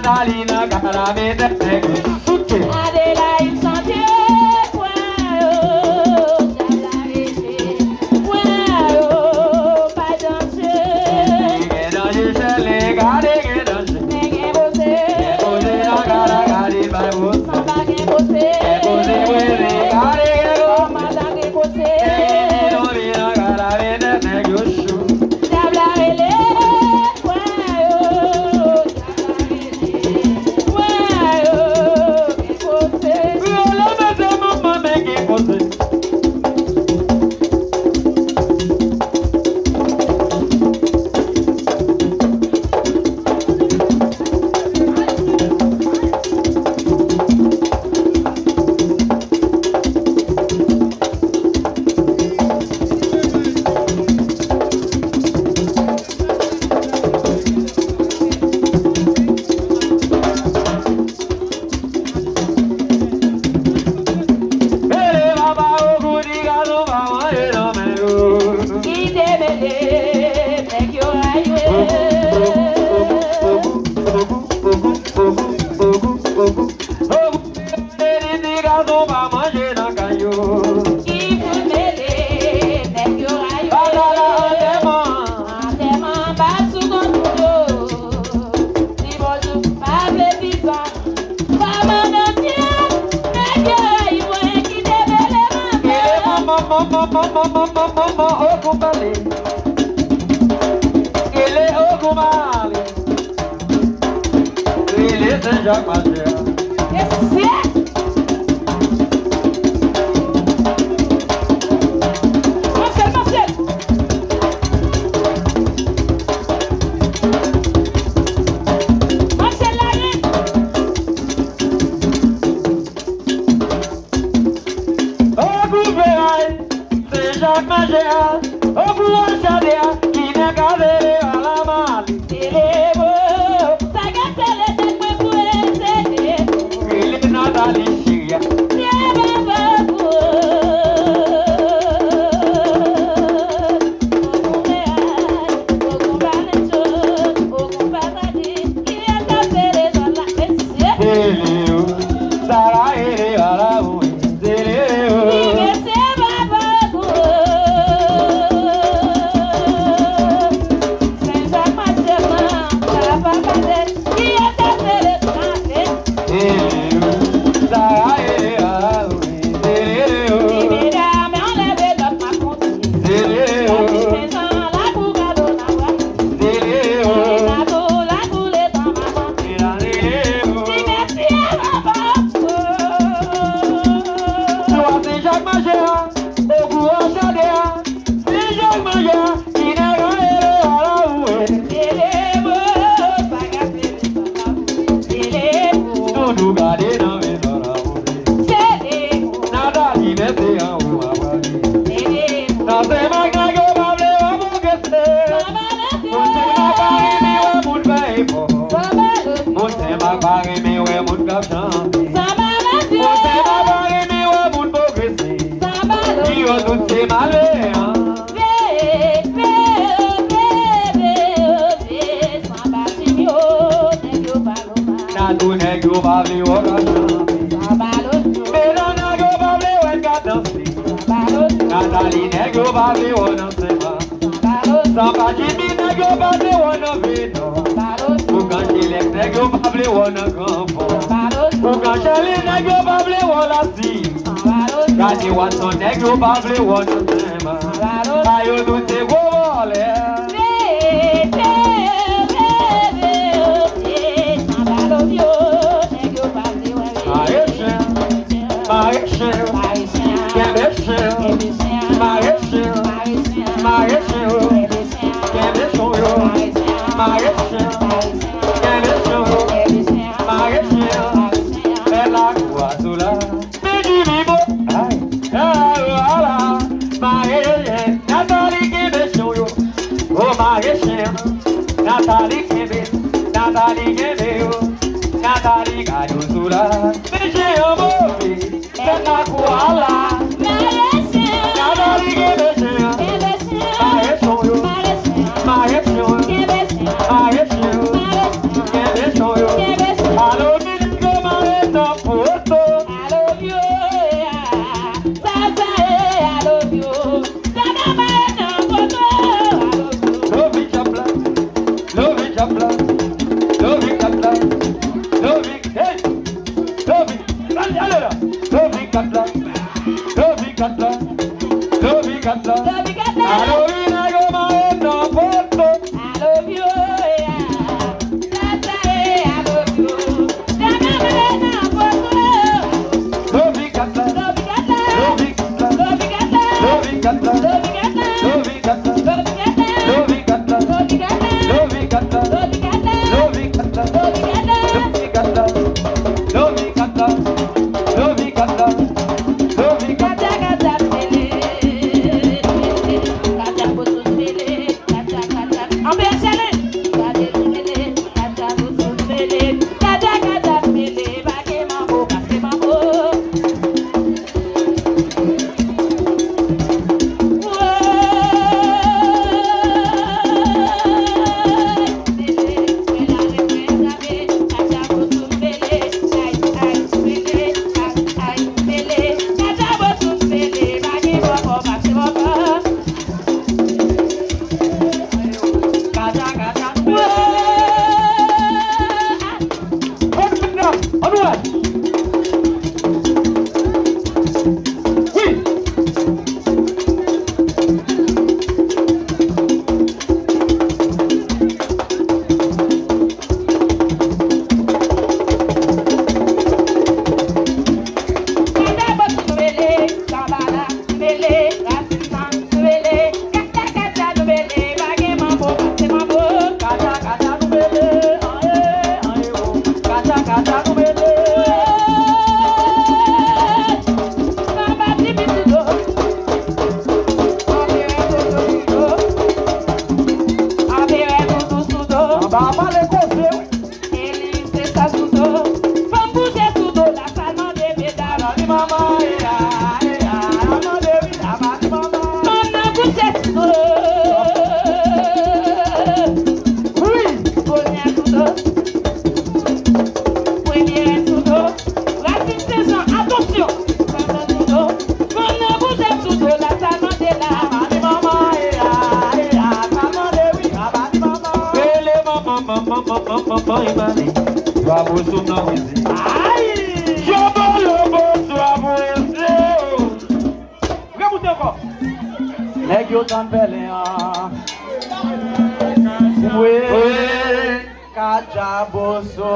Nadalina caramete tutte. Adélaïde santé, point oh, point oh, pas danser. Les gars, Mais qu'est bossé, la cara, gari, vai você. samba qu'est bossé, oh madame qu'est bossé. Diabla relé, point oh, point oh, qu'est bossé. Qui démêlé, mais qui qui peut mêler, mais qui tellement bas sous mon dos. Si bonjour, pas de pizza, pas mon entier, mais qui démêlé, Marcel, Marcel. Marcel Larry. Célèbre, ça gâte les têtes me pour céder. Natalie negro babi wana sema Somebody me negro babi wana vino Uganjile negro babi wana kampo Uganjile negro babi wana si Gani wato negro babi wana sema Ayo dute wole Nathalie Kebe, Nathalie Kebe, Nathalie Gayuzula, Beje Omobi, Bena Kuala, Nathalie Kebe, Maeshoyo, Maeshoyo, Maeshoyo, Kebe Shoyo, Élise sa sous d'eau. Femme bouger sous d'eau, la salon des médailles. Maman, maman, Femme bouger sous d'eau. oui. Première sous d'eau. Première sous d'eau. Racine saison, attention. Femme sous d'eau. Femme bouger sous d'eau, la salon des larmes. Nèg yo tan pele an. Oui, Kajaboso.